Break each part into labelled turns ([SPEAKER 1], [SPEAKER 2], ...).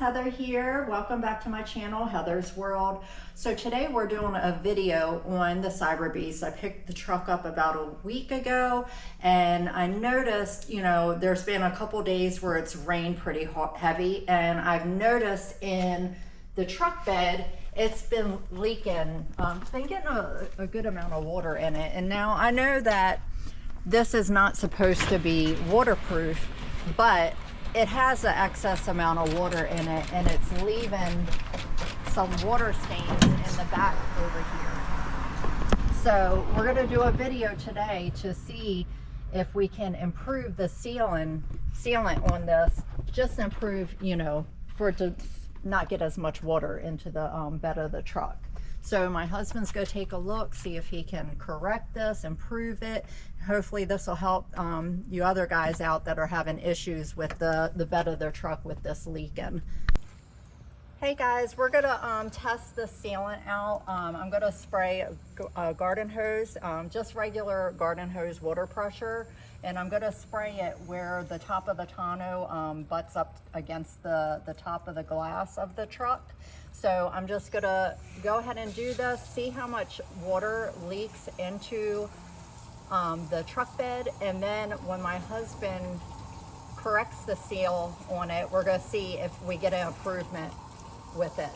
[SPEAKER 1] Heather here. Welcome back to my channel, Heather's World. So today we're doing a video on the Cyberbeast. I picked the truck up about a week ago and I noticed, there's been a couple days where it's rained pretty heavy, and I've noticed in the truck bed it's been leaking. It's been getting a good amount of water in it, and now I know that this is not supposed to be waterproof, but it has an excess amount of water in it, and it's leaving some water stains in the back over here. So we're going to do a video today to see if we can improve the sealant on this, just improve, for it to not get as much water into the bed of the truck. So my husband's going to take a look, see if he can correct this, improve it. Hopefully this will help you other guys out that are having issues with the bed of their truck with this leaking. Hey guys, we're going to test the sealant out. I'm going to spray a garden hose, just regular garden hose water pressure, and I'm going to spray it where the top of the tonneau butts up against the top of the glass of the truck. So I'm just going to go ahead and do this, see how much water leaks into the truck bed, and then when my husband corrects the seal on it, we're going to see if we get an improvement with it.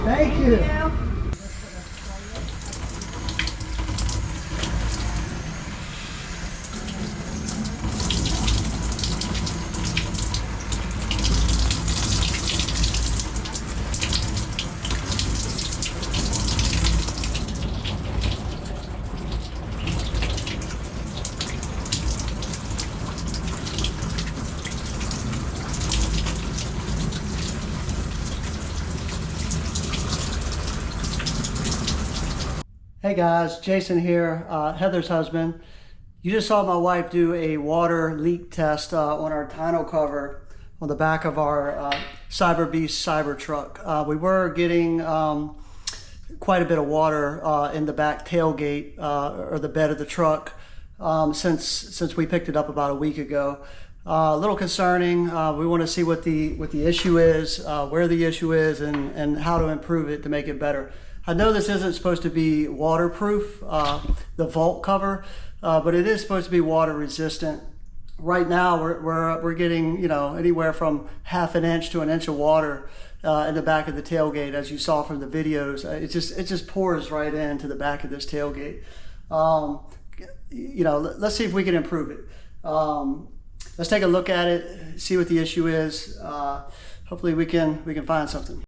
[SPEAKER 2] Thank you. Hey guys, Jason here, Heather's husband. You just saw my wife do a water leak test on our tonneau cover on the back of our Cyberbeast Cybertruck. We were getting quite a bit of water in the back tailgate or the bed of the truck since we picked it up about a week ago. A little concerning. We want to see what the issue is, where the issue is, and how to improve it to make it better. I know this isn't supposed to be waterproof, the vault cover, but it is supposed to be water resistant. Right now we're getting anywhere from half an inch to an inch of water in the back of the tailgate, as you saw from the videos. It just pours right into the back of this tailgate. Let's see if we can improve it. Let's take a look at it, see what the issue is. Hopefully we can find something.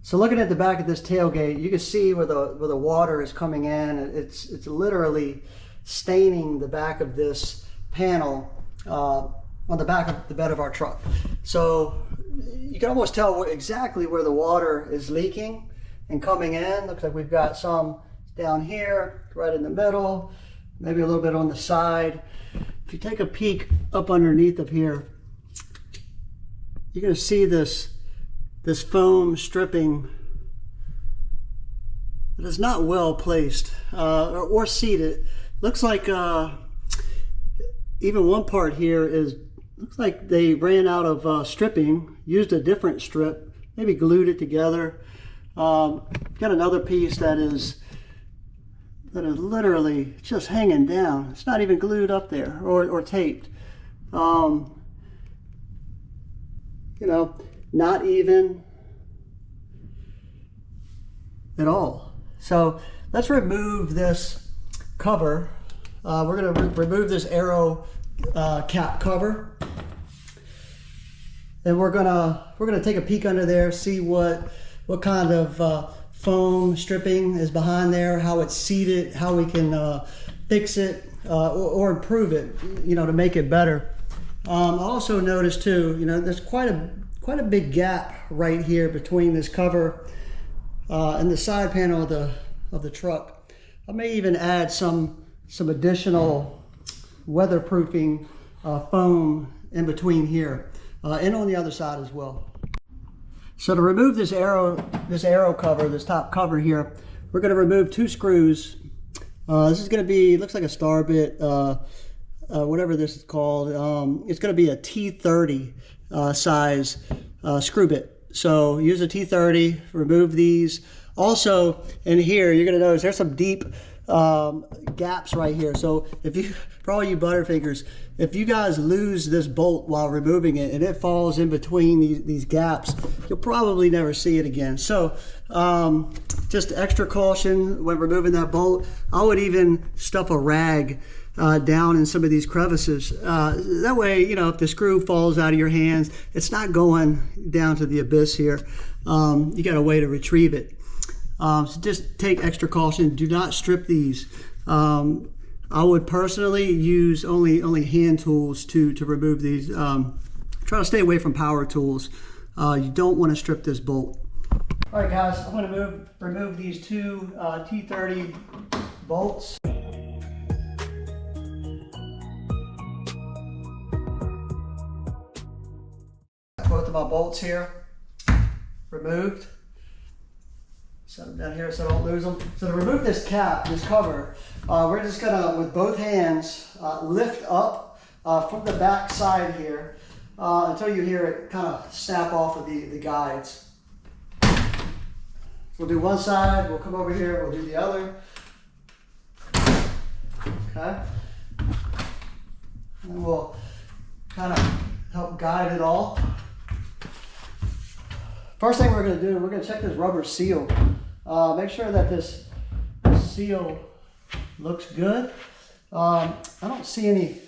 [SPEAKER 2] So looking at the back of this tailgate, you can see where the water is coming in. It's literally staining the back of this panel on the back of the bed of our truck. So you can almost tell exactly where the water is leaking and coming in. Looks like we've got some down here, right in the middle, maybe a little bit on the side. If you take a peek up underneath of here, you're going to see this foam stripping that is not well placed or seated. Looks like even one part here looks like they ran out of stripping, used a different strip, maybe glued it together. Got another piece that is literally just hanging down. It's not even glued up there or taped. Not even at all. So let's remove this cover. We're going to remove this aero cap cover, and we're gonna take a peek under there, see what kind of foam stripping is behind there, how it's seated, how we can fix it or improve it, to make it better. I also noticed too, there's quite a big gap right here between this cover and the side panel of the truck. I may even add some additional weatherproofing foam in between here and on the other side as well. So to remove this arrow cover, this top cover here, we're going to remove 2 screws. This is going to be, looks like a star bit, whatever this is called. It's going to be a T30 size screw bit. So use a T30, remove these. Also in here, you're going to notice there's some deep gaps right here. So if you, for all you Butterfingers, if you guys lose this bolt while removing it and it falls in between these gaps, you'll probably never see it again. So just extra caution when removing that bolt. I would even stuff a rag down in some of these crevices. That way, you know, if the screw falls out of your hands, it's not going down to the abyss here. You got a way to retrieve it. So just take extra caution. Do not strip these. I would personally use only hand tools to remove these. Try to stay away from power tools. You don't want to strip this bolt. All right, guys, I'm going to remove these 2 T30 bolts. Both of my bolts here removed. Set them down here so I don't lose them. So to remove this cap, this cover, we're just gonna, with both hands, lift up from the back side here until you hear it kind of snap off of the guides. We'll do one side, we'll come over here, we'll do the other. Okay. And we'll kind of help guide it all. First thing we're going to do, we're going to check this rubber seal. Make sure that this seal looks good. I don't see any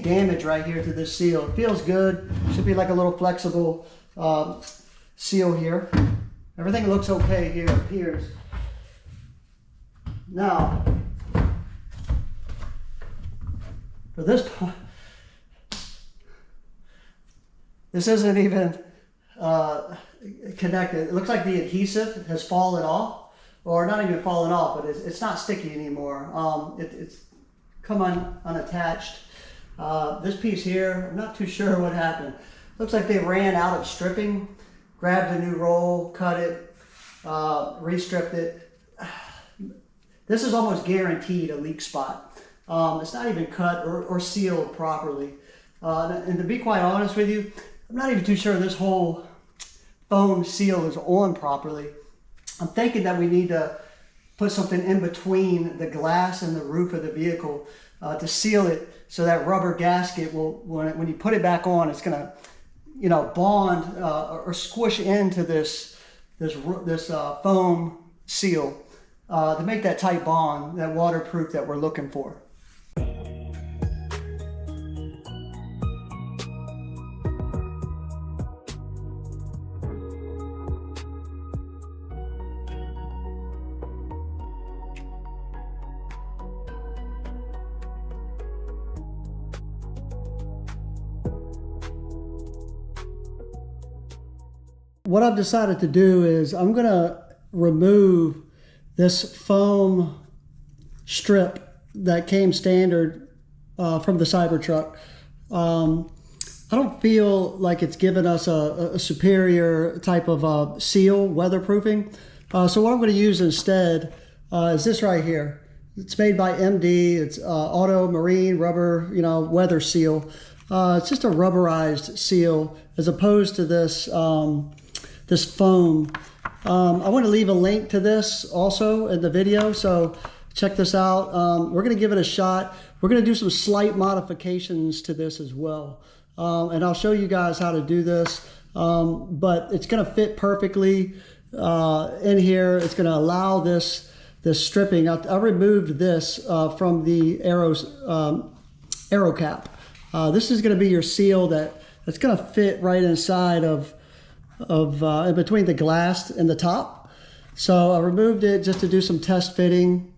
[SPEAKER 2] damage right here to this seal. It feels good. Should be like a little flexible seal here. Everything looks okay here, it appears. Now, for this part, this isn't even connected. It looks like the adhesive has fallen off, or not even fallen off, but it's not sticky anymore. It's come unattached. This piece here, I'm not too sure what happened. Looks like they ran out of stripping, grabbed a new roll, cut it, re-stripped it. This is almost guaranteed a leak spot. It's not even cut or sealed properly. And to be quite honest with you, I'm not even too sure this whole foam seal is on properly. I'm thinking that we need to put something in between the glass and the roof of the vehicle to seal it, so that rubber gasket will, when you put it back on, it's gonna, you know, bond or squish into this foam seal to make that tight bond, that waterproof that we're looking for. What I've decided to do is I'm going to remove this foam strip that came standard from the Cybertruck. I don't feel like it's given us a superior type of seal, weatherproofing. So what I'm going to use instead is this right here. It's made by MD. It's auto marine rubber, you know, weather seal. It's just a rubberized seal as opposed to this this foam. I want to leave a link to this also in the video, so check this out. We're going to give it a shot. We're going to do some slight modifications to this as well, and I'll show you guys how to do this, but it's going to fit perfectly in here. It's going to allow this stripping. I removed this from the arrow cap. This is going to be your seal that's going to fit right inside of in between the glass and the top. So I removed it just to do some test fitting,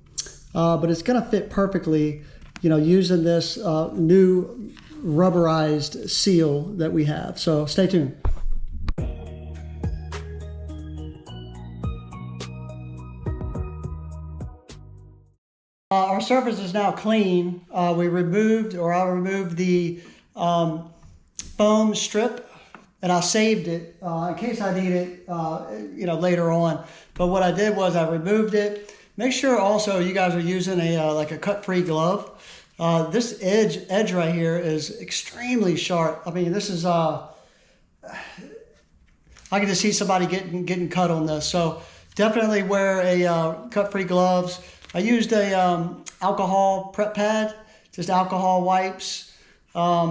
[SPEAKER 2] but it's going to fit perfectly, you know, using this new rubberized seal that we have. So stay tuned. Our surface is now clean. I removed the foam strip and I saved it in case I need it, later on. But what I did was I removed it. Make sure also you guys are using like a cut-free glove. This edge right here is extremely sharp. I mean, this is I can just see somebody getting cut on this. So definitely wear a cut-free gloves. I used a alcohol prep pad, just alcohol wipes,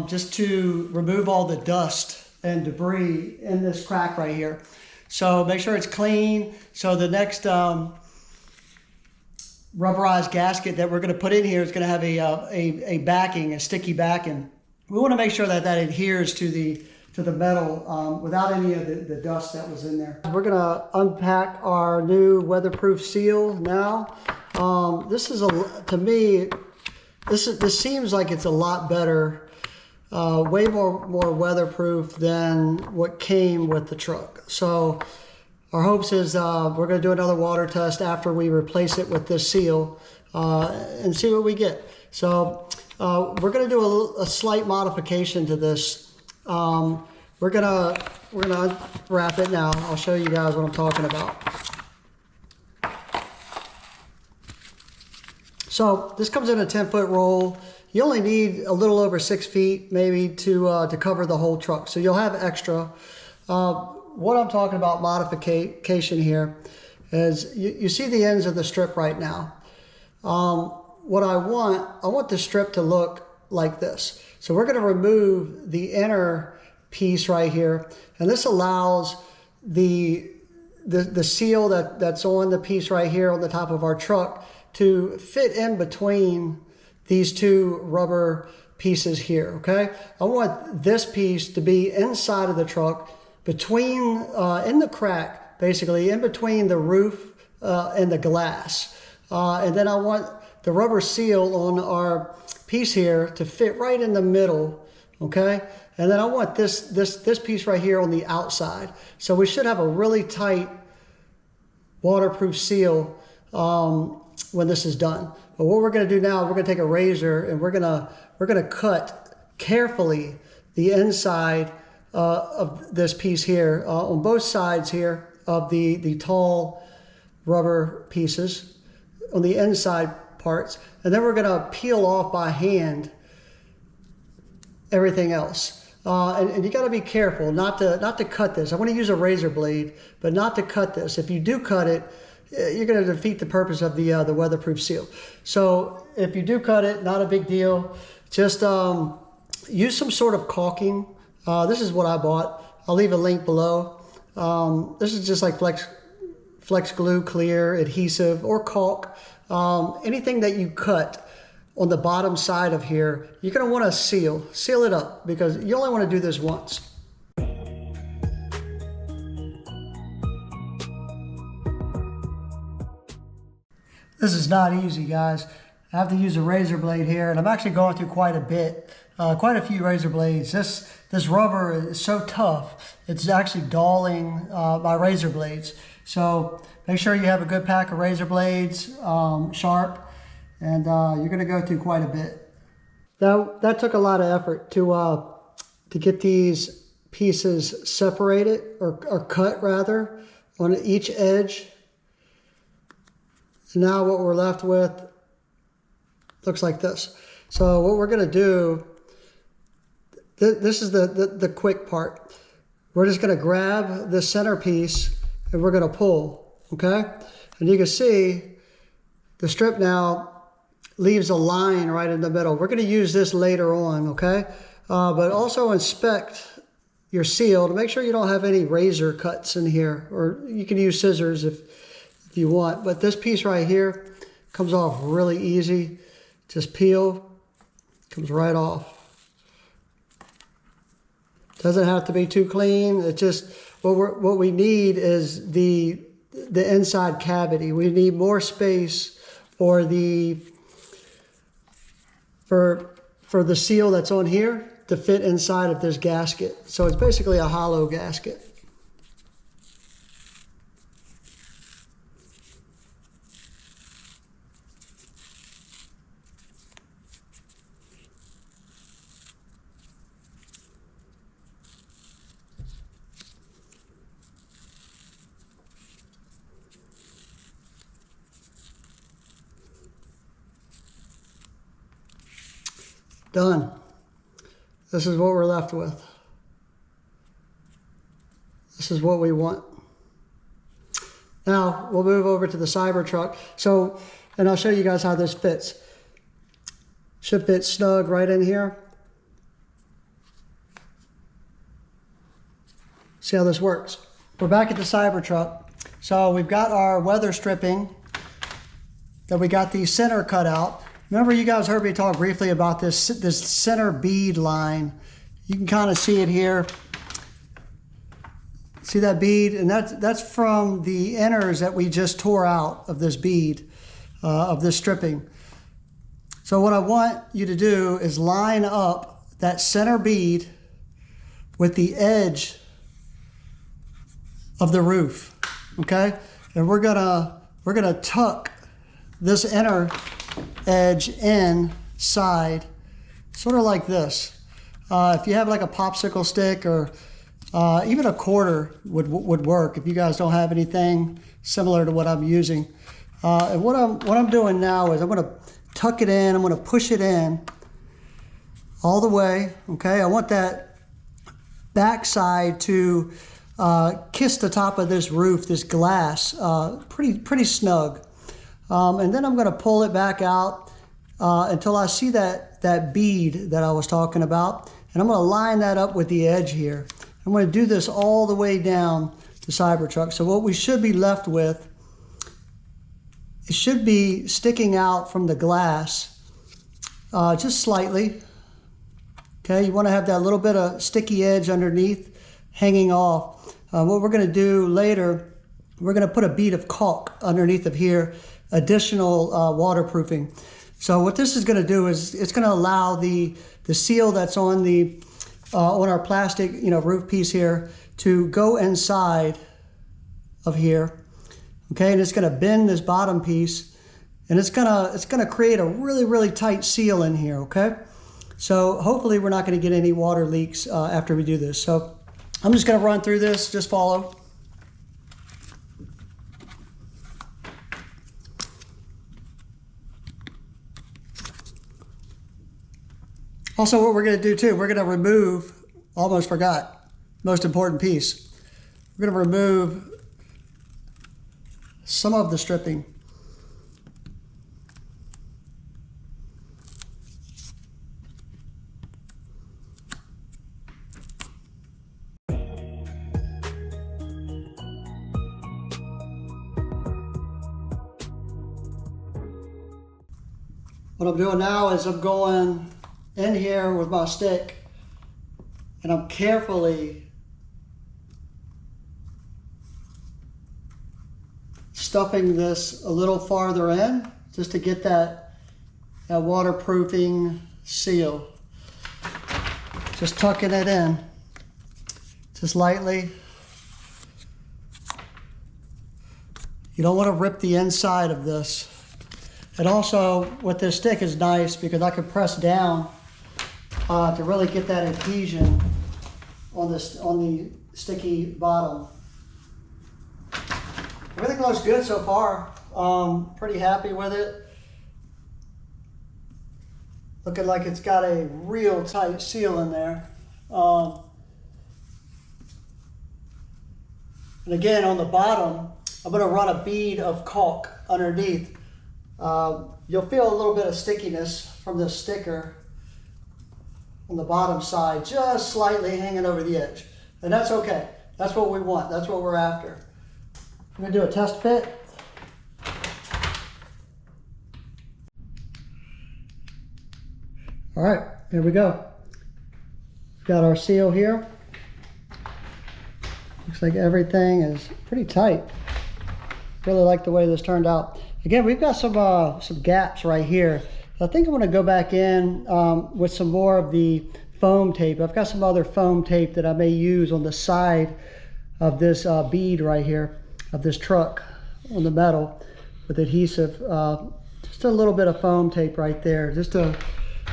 [SPEAKER 2] just to remove all the dust and debris in this crack right here. So make sure it's clean. So the next rubberized gasket that we're going to put in here is going to have a backing, a sticky backing. We want to make sure that that adheres to the metal without any of the dust that was in there. We're going to unpack our new weatherproof seal now. This is to me, this seems like it's a lot better. Way more weatherproof than what came with the truck. So our hopes is we're going to do another water test after we replace it with this seal and see what we get. So we're going to do a slight modification to this. We're gonna unwrap it now. I'll show you guys what I'm talking about. So this comes in a 10-foot roll. You only need a little over 6 feet maybe to cover the whole truck. So you'll have extra. What I'm talking about modification here is you see the ends of the strip right now. What I want the strip to look like this. So we're going to remove the inner piece right here, and this allows the seal that's on the piece right here on the top of our truck to fit in between these two rubber pieces here, okay? I want this piece to be inside of the truck, between, in the crack, basically, in between the roof and the glass. And then I want the rubber seal on our piece here to fit right in the middle, okay? And then I want this piece right here on the outside. So we should have a really tight waterproof seal when this is done. But what we're going to do now, we're going to take a razor and we're going to cut carefully the inside of this piece here on both sides here of the tall rubber pieces on the inside parts, and then we're going to peel off by hand everything else. And you got to be careful not to cut this. I want to use a razor blade, but not to cut this. If you do cut it, you're going to defeat the purpose of the weatherproof seal. So if you do cut it, not a big deal. Just use some sort of caulking. This is what I bought. I'll leave a link below. This is just like flex glue, clear, adhesive, or caulk. Anything that you cut on the bottom side of here, you're going to want to seal it up, because you only want to do this once. This is not easy, guys. I have to use a razor blade here, and I'm actually going through quite a bit, quite a few razor blades. This rubber is so tough, it's actually dulling my razor blades. So make sure you have a good pack of razor blades, sharp, and you're going to go through quite a bit. That took a lot of effort to get these pieces separated, or cut rather, on each edge. And now what we're left with looks like this. So what we're going to do, this is the quick part. We're just going to grab the center piece and we're going to pull, okay? And you can see the strip now leaves a line right in the middle. We're going to use this later on, okay? But also inspect your seal to make sure you don't have any razor cuts in here, or you can use scissors if you want. But this piece right here comes off really easy. Just peel, comes right off. Doesn't have to be too clean. It's just what we need is the inside cavity. We need more space for the seal that's on here to fit inside of this gasket. So it's basically a hollow gasket. Done. This is what we're left with. This is what we want. Now we'll move over to the Cybertruck. So, and I'll show you guys how this fits. Should fit snug right in here. See how this works. We're back at the Cybertruck. So we've got our weather stripping that we got the center cut out. Remember, you guys heard me talk briefly about this center bead line. You can kind of see it here. See that bead? And that's from the inners that we just tore out of this bead, of this stripping. So what I want you to do is line up that center bead with the edge of the roof, okay? And we're gonna tuck this inner edge inside, sort of like this. If you have like a popsicle stick or even a quarter would work if you guys don't have anything similar to what I'm using. And what I'm doing now is I'm gonna tuck it in, I'm gonna push it in all the way, okay? I want that back side to kiss the top of this roof, this glass, pretty snug. And then I'm gonna pull it back out until I see that bead that I was talking about. And I'm gonna line that up with the edge here. I'm gonna do this all the way down the Cybertruck. So what we should be left with, it should be sticking out from the glass just slightly. Okay, you wanna have that little bit of sticky edge underneath hanging off. What we're gonna do later, we're gonna put a bead of caulk underneath of here, additional waterproofing. So what this is gonna do is it's gonna allow the seal that's on our plastic, roof piece here to go inside of here. Okay, and it's gonna bend this bottom piece, and it's gonna create a really tight seal in here. Okay, so hopefully we're not gonna get any water leaks after we do this. So I'm just gonna run through this. Just follow. Also, what we're going to do too, we're going to remove, almost forgot, most important piece. We're going to remove some of the stripping. What I'm doing now is I'm going in here with my stick and I'm carefully stuffing this a little farther in just to get that waterproofing seal. Just tucking it in just lightly. You don't want to rip the inside of this. And also with this stick is nice because I can press down to really get that adhesion on the sticky bottom. Everything looks good so far. Pretty happy with it. Looking like it's got a real tight seal in there. And again, on the bottom, I'm going to run a bead of caulk underneath. You'll feel a little bit of stickiness from the sticker on the bottom side, just slightly hanging over the edge. And that's okay. That's what we want. That's what we're after. I'm going to do a test fit. All right, here we go. Got our seal here. Looks like everything is pretty tight. Really like the way this turned out. Again, we've got some gaps right here. I think I'm going to go back in with some more of the foam tape. I've got some other foam tape that I may use on the side of this bead right here, of this truck on the metal with adhesive. Just a little bit of foam tape right there, just to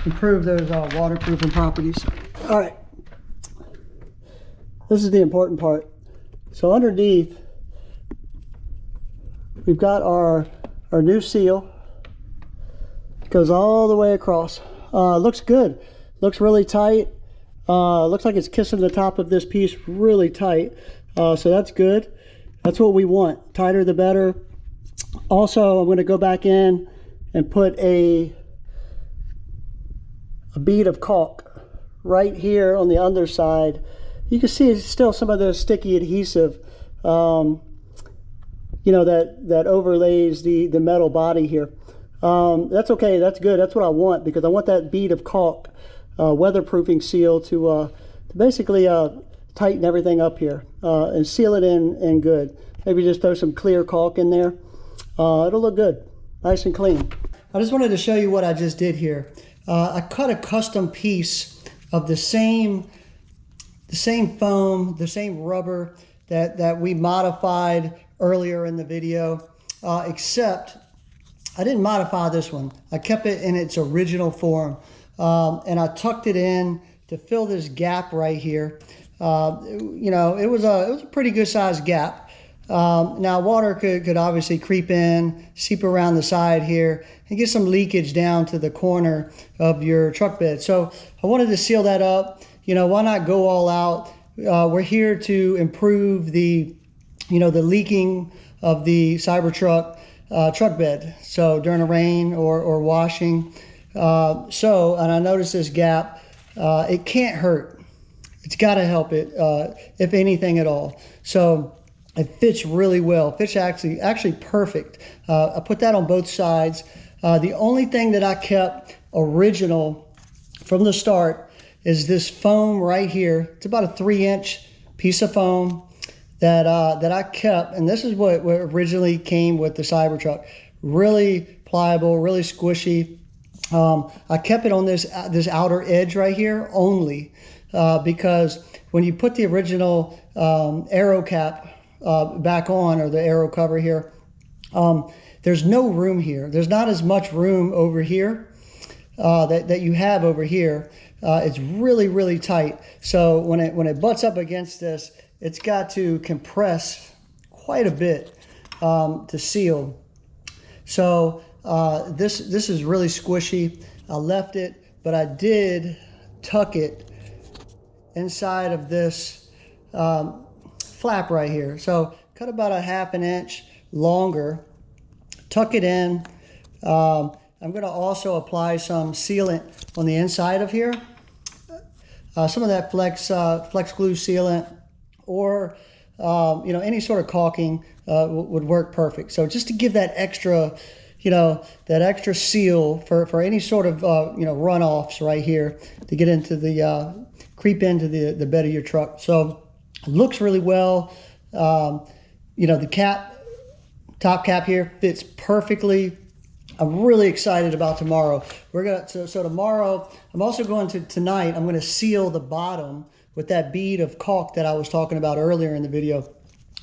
[SPEAKER 2] improve those waterproofing properties. All right, this is the important part. So underneath, we've got our new seal. It goes all the way across. Looks good. Looks really tight. Looks like it's kissing the top of this piece really tight. So that's good. That's what we want. Tighter the better. Also, I'm going to go back in and put a bead of caulk right here on the underside. You can see it's still some of the sticky adhesive, you know, that overlays the metal body here. That's okay. That's good. That's what I want, because I want that bead of caulk, weatherproofing seal, to basically tighten everything up here and seal it in good. Maybe just throw some clear caulk in there. It'll look good, nice and clean. I just wanted to show you what I just did here. I cut a custom piece of the same foam, the same rubber that we modified earlier in the video, except I didn't modify this one. I kept it in its original form, and I tucked it in to fill this gap right here. You know, it was a pretty good sized gap. Now water could obviously creep in, seep around the side here, and get some leakage down to the corner of your truck bed. So I wanted to seal that up. You know, why not go all out? We're here to improve the, you know, the leaking of the Cybertruck truck bed. So during the rain or washing. And I noticed this gap. It can't hurt. It's got to help it, if anything at all. So it fits really well. Fits actually perfect. I put that on both sides. The only thing that I kept original from the start is this foam right here. It's about a 3-inch piece of foam that I kept, and this is what originally came with the Cybertruck. Really pliable, really squishy. I kept it on this outer edge right here only, because when you put the original aero cap back on, or the aero cover here, there's no room here. There's not as much room over here that you have over here. It's really tight. So when it butts up against this, it's got to compress quite a bit to seal. So this is really squishy. I left it, but I did tuck it inside of this flap right here. So cut about a 1/2 inch longer, tuck it in. I'm going to also apply some sealant on the inside of here. Some of that flex glue sealant, or you know, any sort of caulking would work perfect. So just to give that extra, you know, that extra seal for any sort of you know, runoffs right here to get into the creep into the bed of your truck. So it looks really well. You know, the top cap here fits perfectly. I'm really excited about tomorrow. So tomorrow, I'm also going to, tonight, I'm going to seal the bottom with that bead of caulk that I was talking about earlier in the video.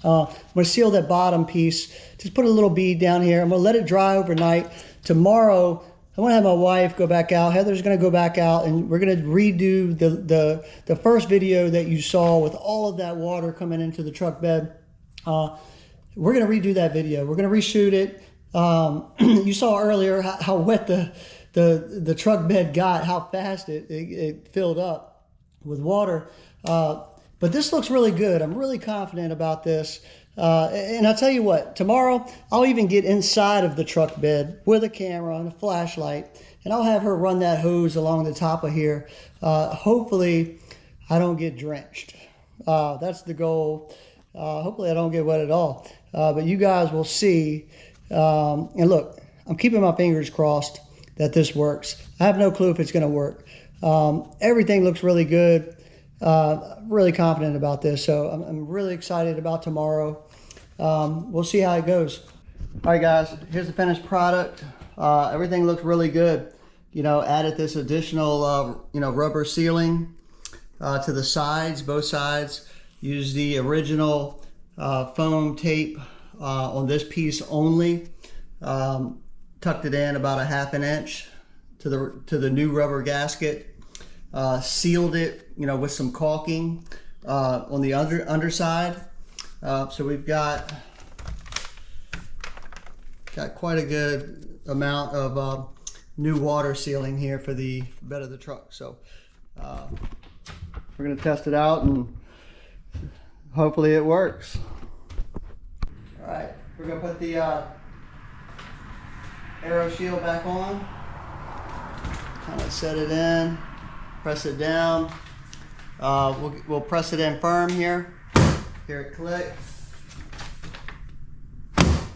[SPEAKER 2] I'm going to seal that bottom piece. Just put a little bead down here. I'm going to let it dry overnight. Tomorrow, I'm going to have my wife go back out. Heather's going to go back out, and we're going to redo the first video that you saw with all of that water coming into the truck bed. We're going to redo that video. We're going to reshoot it. You saw earlier how wet the truck bed got, how fast it filled up with water. But this looks really good. I'm really confident about this. And I'll tell you what, tomorrow I'll even get inside of the truck bed with a camera and a flashlight, and I'll have her run that hose along the top of here. Hopefully I don't get drenched. That's the goal. Hopefully I don't get wet at all. But you guys will see. And look, I'm keeping my fingers crossed that this works. I have no clue if it's going to work. Everything looks really good. Really confident about this. So I'm really excited about tomorrow. We'll see how it goes. All right, guys, here's the finished product. Everything looks really good. You know, added this additional, you know, rubber sealing to the sides, both sides. Used the original foam tape on this piece only. Tucked it in about a 1/2 inch to the new rubber gasket. Sealed it, you know, with some caulking on the underside. So we've got quite a good amount of new water sealing here for the bed of the truck. So We're gonna test it out and hopefully it works. All right, we're gonna put the aero shield back on. Kind of set it in, press it down. We'll press it in firm here. Hear it click.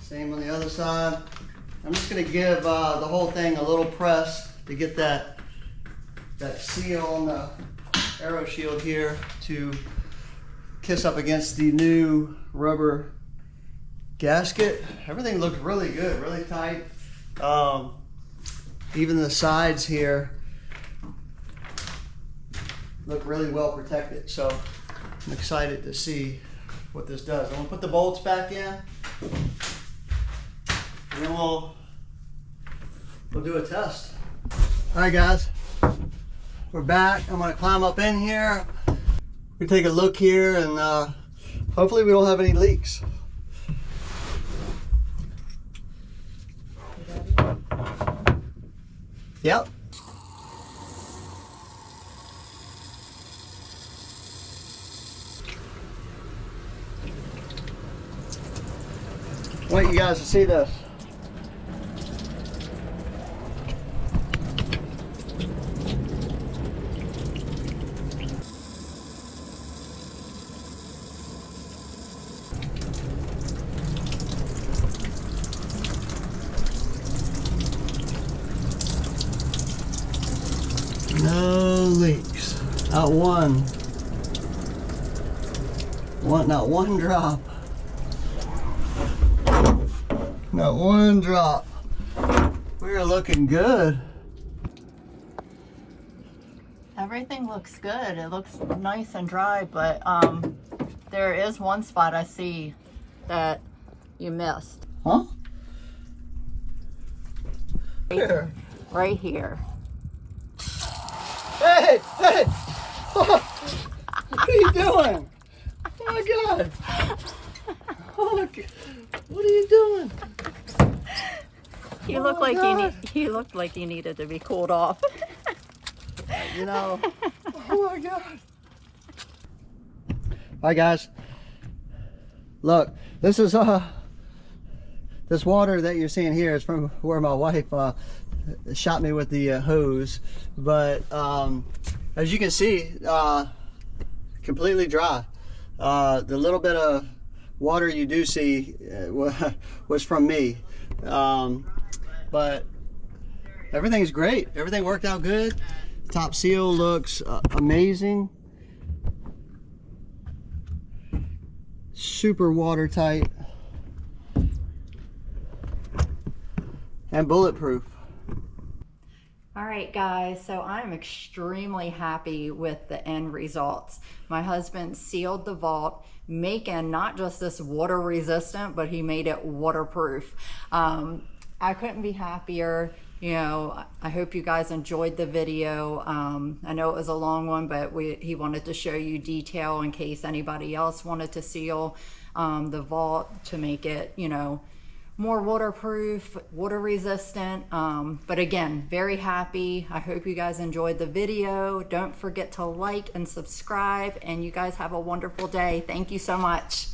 [SPEAKER 2] Same on the other side. I'm just gonna give the whole thing a little press to get that seal on the aero shield here to kiss up against the new rubber gasket. Everything looked really good, really tight. Even the sides here look really well protected. So I'm excited to see what this does. I'm gonna put the bolts back in, and then we'll do a test. All right, guys, we're back. I'm gonna climb up in here. We take a look here, and hopefully we don't have any leaks. Yep. I want you guys to see this. No leaks. Not one. Not one drop. Not one drop. We're looking good.
[SPEAKER 1] Everything looks good. It looks nice and dry, but there is one spot I see that you missed.
[SPEAKER 2] Huh?
[SPEAKER 1] Where? Right here.
[SPEAKER 2] Hey! Hey! What are you doing? Oh my God! Oh my God! What are you doing?
[SPEAKER 1] He
[SPEAKER 2] Oh
[SPEAKER 1] looked
[SPEAKER 2] my
[SPEAKER 1] like
[SPEAKER 2] God.
[SPEAKER 1] he looked like he needed to be cooled off.
[SPEAKER 2] You know. Oh my God! Hi guys. Look, this is this water that you're seeing here is from where my wife shot me with the hose, but as you can see, completely dry. The little bit of water you do see was from me, but everything's great. Everything worked out good. Top seal looks amazing. Super watertight and bulletproof.
[SPEAKER 1] All right, guys, so I'm extremely happy with the end results. My husband sealed the vault, making not just this water resistant, but he made it waterproof. I couldn't be happier. You know, I hope you guys enjoyed the video. I know it was a long one, but he wanted to show you detail in case anybody else wanted to seal the vault to make it, you know, more waterproof, water resistant. But again, very happy. I hope you guys enjoyed the video. Don't forget to like and subscribe, and you guys have a wonderful day. Thank you so much.